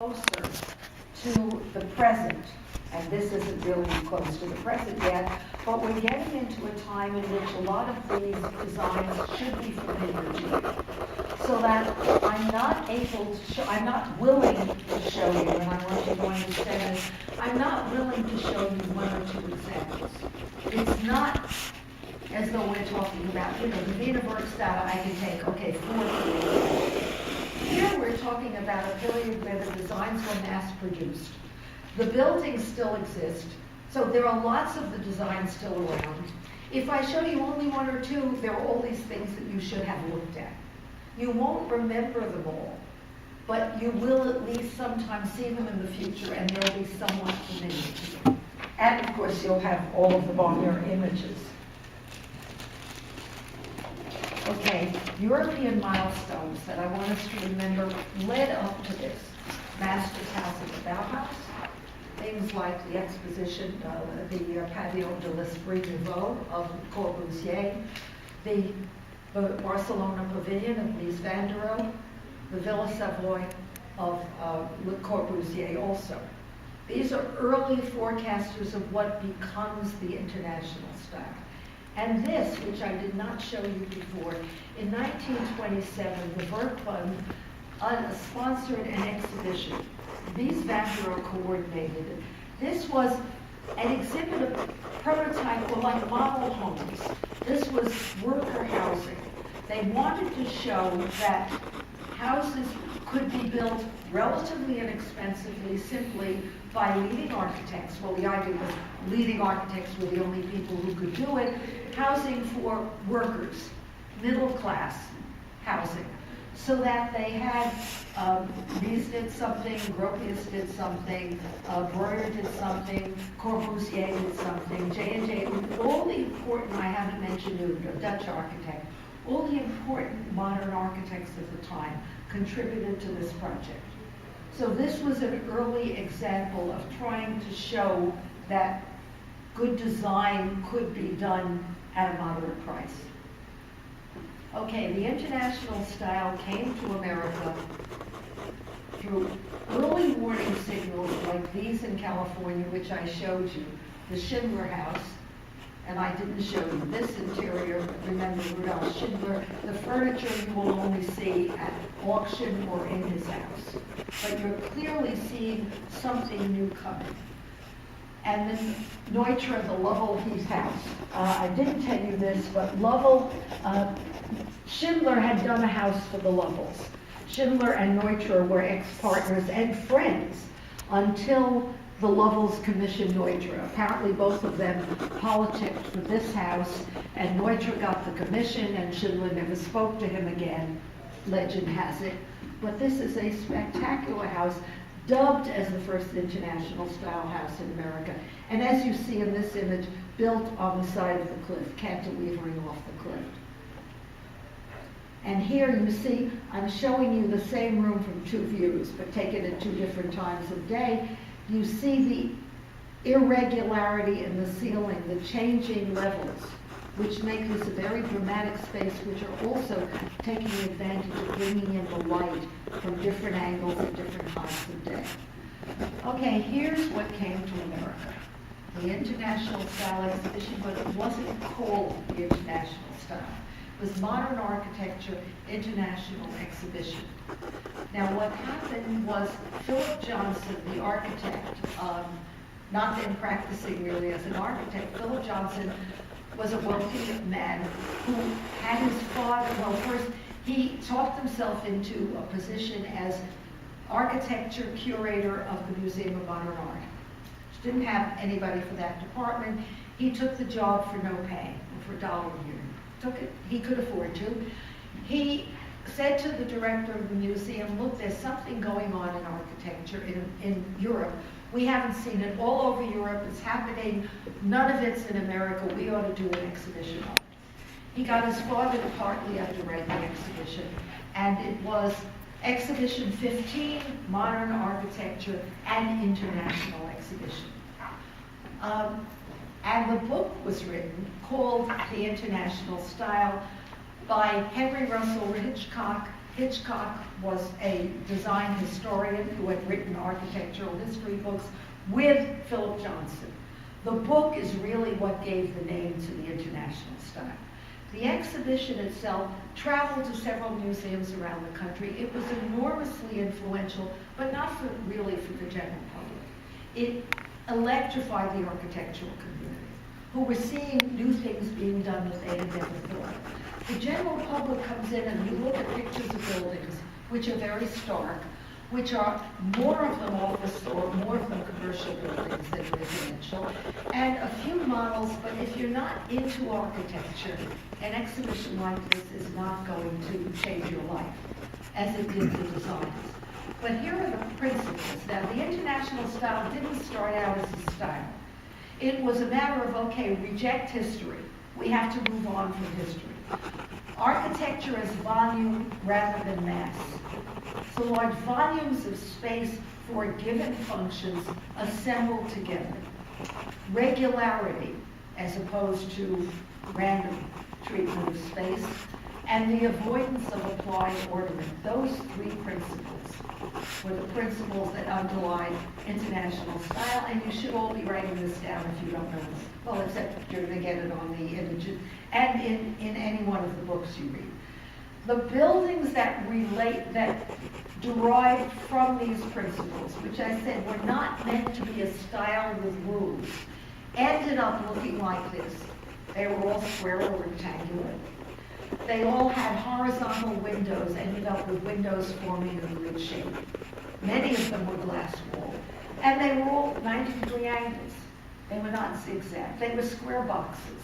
closer to the present, and this isn't really close to the present yet, but we're getting into a time in which a lot of these designs should be familiar to you. So that I'm not able to show, I'm not willing to show you, and I want you to understand this, I'm not willing to show you one or two examples. It's not as though we're talking about, the Wiener Werkstatt I can take, okay, 4 examples. Here we're talking about a period where the designs were mass-produced. The buildings still exist, so there are lots of the designs still around. If I show you only one or two, there are all these things that you should have looked at. You won't remember them all, but you will at least sometimes see them in the future, and they'll be somewhat familiar to you. And of course, you'll have all of them on your images. Okay, European milestones that I want us to remember led up to this. Master's House at the Bauhaus, things like the exposition, the Pavillon de l'Esprit Nouveau of Corbusier, the Barcelona Pavilion of Mies van der Rohe, the Villa Savoy of Le Corbusier also. These are early forecasters of what becomes the international style. And this, which I did not show you before, in 1927, the Werkbund sponsored an exhibition. Mies van der Rohe coordinated it. This was an exhibit of prototype, or like model homes. This was worker housing. They wanted to show that houses could be built relatively inexpensively simply by leading architects. Well, the idea was leading architects were the only people who could do it. Housing for workers, middle class housing, so that they had, Mies did something, Gropius did something, Breuer did something, Corbusier did something, J&J, all the important, I haven't mentioned a Dutch architect, all the important modern architects of the time contributed to this project. So this was an early example of trying to show that good design could be done at a moderate price. Okay, the international style came to America through early warning signals like these in California, which I showed you, the Schindler House, and I didn't show you this interior, but remember Rudolf Schindler, the furniture you will only see at auction or in his house. But you're clearly seeing something new coming. And then Neutra, the Lovell Heath House. I didn't tell you this, but Lovell, Schindler had done a house for the Lovells. Schindler and Neutra were ex-partners and friends until the Lovells commissioned Neutra. Apparently both of them politicked for this house, and Neutra got the commission, and Schindler never spoke to him again, legend has it. But this is a spectacular house, dubbed as the first international style house in America. And as you see in this image, built on the side of the cliff, cantilevering off the cliff. And here you see, I'm showing you the same room from two views, but taken at two different times of day. You see the irregularity in the ceiling, the changing levels, which make this a very dramatic space, which are also taking advantage of bringing in the light from different angles at different times of day. Okay, here's what came to America. The International Style Exhibition, but it wasn't called the International Style. It was Modern Architecture International Exhibition. Now what happened was Philip Johnson, the architect, not then practicing really as an architect, Philip Johnson was a wealthy man who had his father, well first he talked himself into a position as architecture curator of the Museum of Modern Art. Didn't have anybody for that department. He took the job for no pay, for $1 a year. Took it, he could afford to. He said to the director of the museum, look, there's something going on in architecture in Europe. We haven't seen it all over Europe. It's happening. None of it's in America. We ought to do an exhibition on it. He got his father to partly underwrite the exhibition, and it was Exhibition 15, Modern Architecture and International Exhibition. And the book was written called The International Style by Henry Russell Hitchcock Hitchcock was a design historian who had written architectural history books with Philip Johnson. The book is really what gave the name to the international style. The exhibition itself traveled to several museums around the country. It was enormously influential, but not really for the general public. It electrified the architectural community, who were seeing new things being done that they had never thought. The general public comes in and you look at pictures of buildings, which are very stark, which are more of them office or more of them commercial buildings than residential, and a few models, but if you're not into architecture, an exhibition like this is not going to change your life, as it did the designs. But here are the principles. Now, the international style didn't start out as a style. It was a matter of, okay, reject history. We have to move on from history. Architecture as volume rather than mass. So large volumes of space for given functions assembled together. Regularity as opposed to random treatment of space, and the avoidance of applied ornament. Those three principles were the principles that underlie international style, and you should all be writing this down if you don't know this. Well, except you're going to get it on the images and in any one of the books you read. The buildings that derive from these principles, which I said were not meant to be a style with rules, ended up looking like this. They were all square or rectangular. They all had horizontal windows, ended up with windows forming a grid shape. Many of them were glass wall. And they were all 90-degree angles. They were not zigzag. They were square boxes.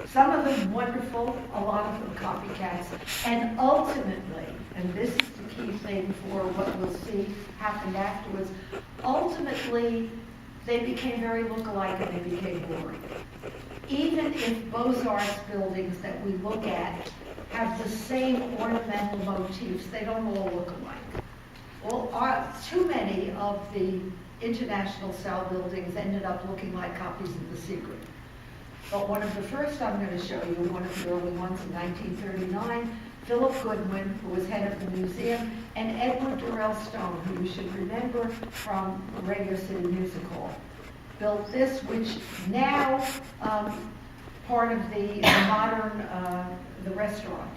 Some of them wonderful, a lot of them copycats. And ultimately, and this is the key thing for what we'll see happened afterwards, ultimately they became very look-alike and they became boring. Even if Beaux-Arts buildings that we look at have the same ornamental motifs, they don't all look alike. Well, too many of the international style buildings ended up looking like copies of The Secret. But one of the first I'm going to show you, one of the early ones in 1939, Philip Goodwin, who was head of the museum, and Edward Durell Stone, who you should remember from Radio City Music Hall, built this, which now part of the modern, the restaurant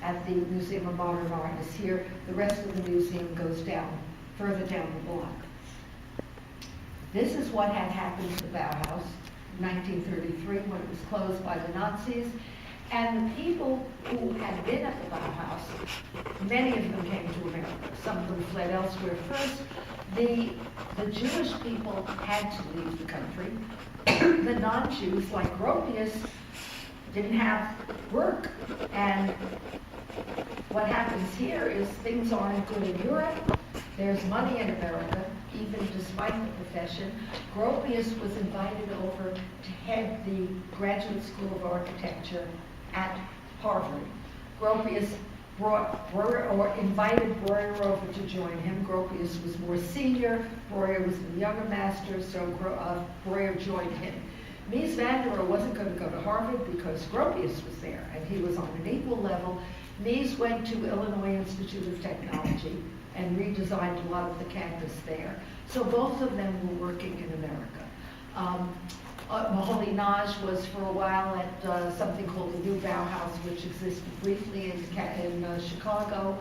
at the Museum of Modern Art is here. The rest of the museum goes down, further down the block. This is what had happened to the Bauhaus in 1933 when it was closed by the Nazis. And the people who had been at the Bauhaus, many of them came to America. Some of them fled elsewhere first. The Jewish people had to leave the country. The non-Jews, like Gropius, didn't have work. And what happens here is things aren't good in Europe. There's money in America, even despite the profession. Gropius was invited over to head the Graduate School of Architecture at Harvard. Gropius invited Breuer over to join him. Gropius was more senior, Breuer was the younger master, so Breuer joined him. Mies van der Rohe wasn't going to go to Harvard because Gropius was there, and he was on an equal level. Mies went to Illinois Institute of Technology and redesigned a lot of the campus there. So both of them were working in America. Moholy-Nagy was for a while at something called the New Bauhaus, which existed briefly in Chicago.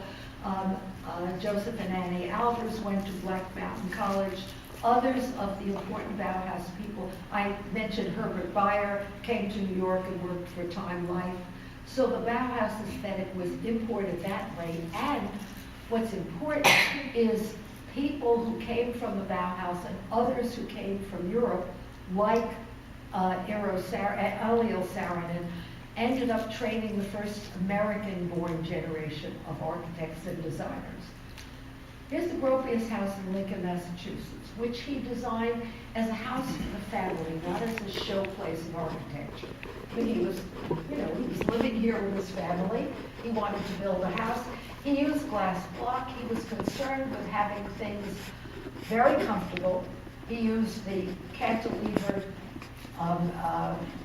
Joseph and Annie Albers went to Black Mountain College. Others of the important Bauhaus people, I mentioned Herbert Bayer, came to New York and worked for Time Life. So the Bauhaus aesthetic was imported that way. And what's important is people who came from the Bauhaus and others who came from Europe, like Eliel Saarinen, ended up training the first American-born generation of architects and designers. Here's the Gropius house in Lincoln, Massachusetts, which he designed as a house for the family, not as a showplace of architecture. When he was, he was living here with his family. He wanted to build a house. He used glass block. He was concerned with having things very comfortable. He used the cantilevered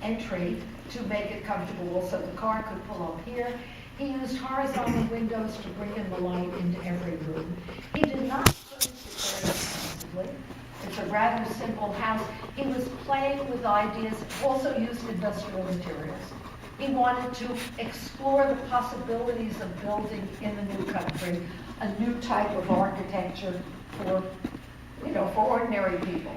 entry to make it comfortable so the car could pull up here. He used horizontal windows to bring in the light into every room. He did not furnish it very extensively. It's a rather simple house. He was playing with ideas, also used industrial materials. He wanted to explore the possibilities of building in the new country, a new type of architecture for, for ordinary people.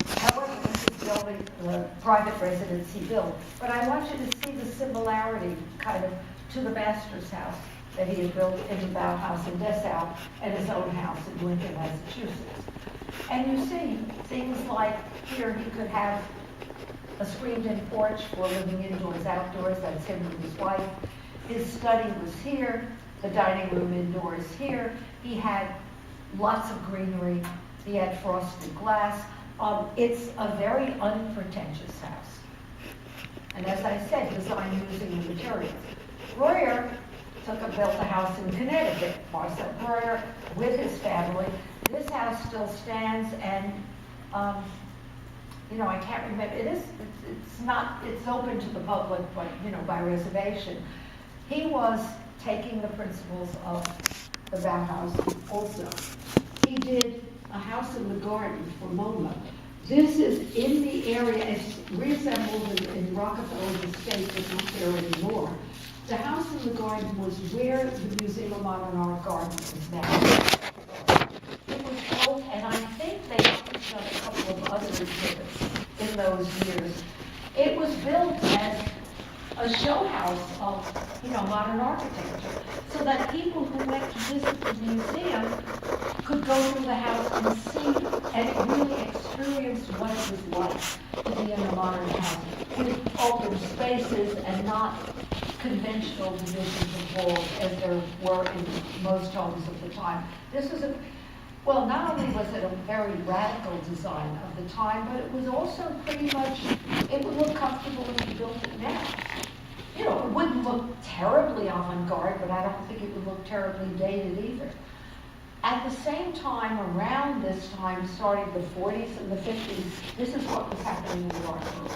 However, this is building the private residence he built. But I want you to see the similarity, kind of, to the master's house that he had built in the Bauhaus in Dessau and his own house in Lincoln, Massachusetts. And you see things like here he could have a screened-in porch for living indoors, outdoors. That's him and his wife. His study was here. The dining room indoors here. He had lots of greenery. He had frosted glass. It's a very unpretentious house. And as I said, designed using the materials. Breuer built a house in Connecticut, Marcel Breuer, with his family. This house still stands, and I can't remember. It's open to the public, but by reservation. He was taking the principles of the Bauhaus also. He did a house in the garden for MoMA. This is in the area. It's reassembled in Rockefeller's estate, but not there anymore. The house in the garden was where the Museum of Modern Art Garden is now. It was built, and I think they must have done a couple of other exhibits in those years. It was built as a show house of, modern architecture, so that people who went to visit the museum could go through the house and see and really experience what it was like to be in a modern house, with open spaces and not conventional divisions of walls as there were in most homes of the time. This was not only was it a very radical design of the time, but it was also pretty much, it would look comfortable when you built it now. It wouldn't look terribly avant-garde, but I don't think it would look terribly dated either. At the same time, around this time, starting the 40s and the 50s, this is what was happening in the art world.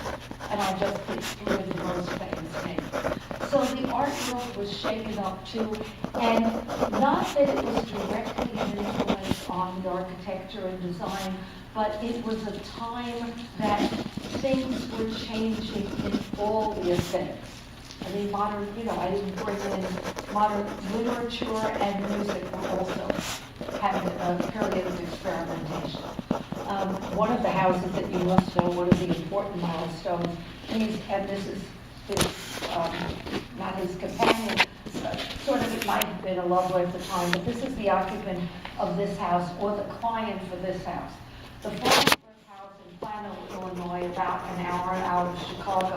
And I just picked three of the most famous names. So the art world was shaken up too, and not that it was directly an influence on the architecture and design, but it was a time that things were changing in all the aesthetics. I mean, modern, I didn't bring in modern literature and music were also having a period of experimentation. One of the houses that you must know, one of the important milestones, and this is not his companion, sort of it might have been a lover at the time, but this is the occupant of this house, or the client for this house. The Frostburg House in Plano, Illinois, about an hour out of Chicago,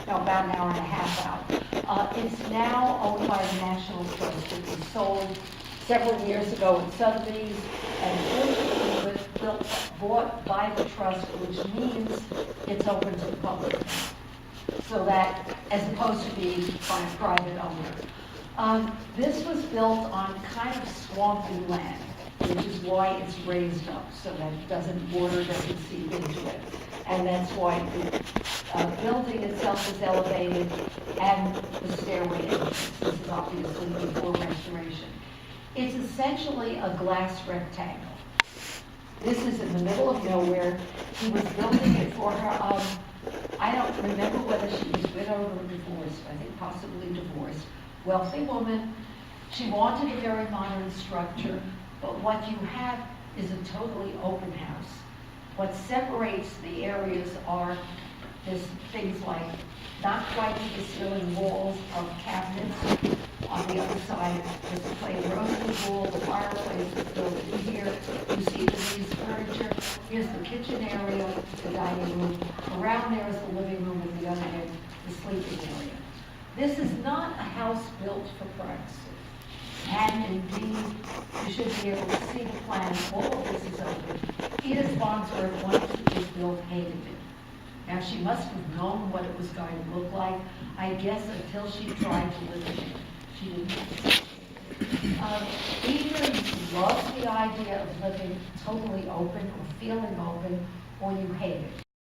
about an hour and a half out. It's now owned by the National Trust. It was sold several years ago at Sotheby's, and fortunately was bought by the trust, which means it's open to the public. So that, as opposed to being by a private owner. This was built on kind of swampy land, which is why it's raised up, so that water doesn't seep into it. And that's why the building itself is elevated, and the stairway entrance. This is obviously before restoration. It's essentially a glass rectangle. This is in the middle of nowhere. He was building it for her. I don't remember whether she was widowed or divorced. I think possibly divorced. Wealthy woman. She wanted a very modern structure, but what you have is a totally open house. What separates the areas are things like not quite to the ceiling walls of cabinets. On the other side, there's a plain rosewood wall, the fireplace is built in here. You see the Denise furniture. Here's the kitchen area, the dining room. Around there is the living room, and the other end, the sleeping area. This is not a house built for privacy. And indeed, you should be able to see the plan. All of this is open. Edith Farnsworth, once it was built, hated it. Now, she must have known what it was going to look like, I guess, until she tried to live in it. She didn't. Either you love the idea of living totally open or feeling open, or you hate it.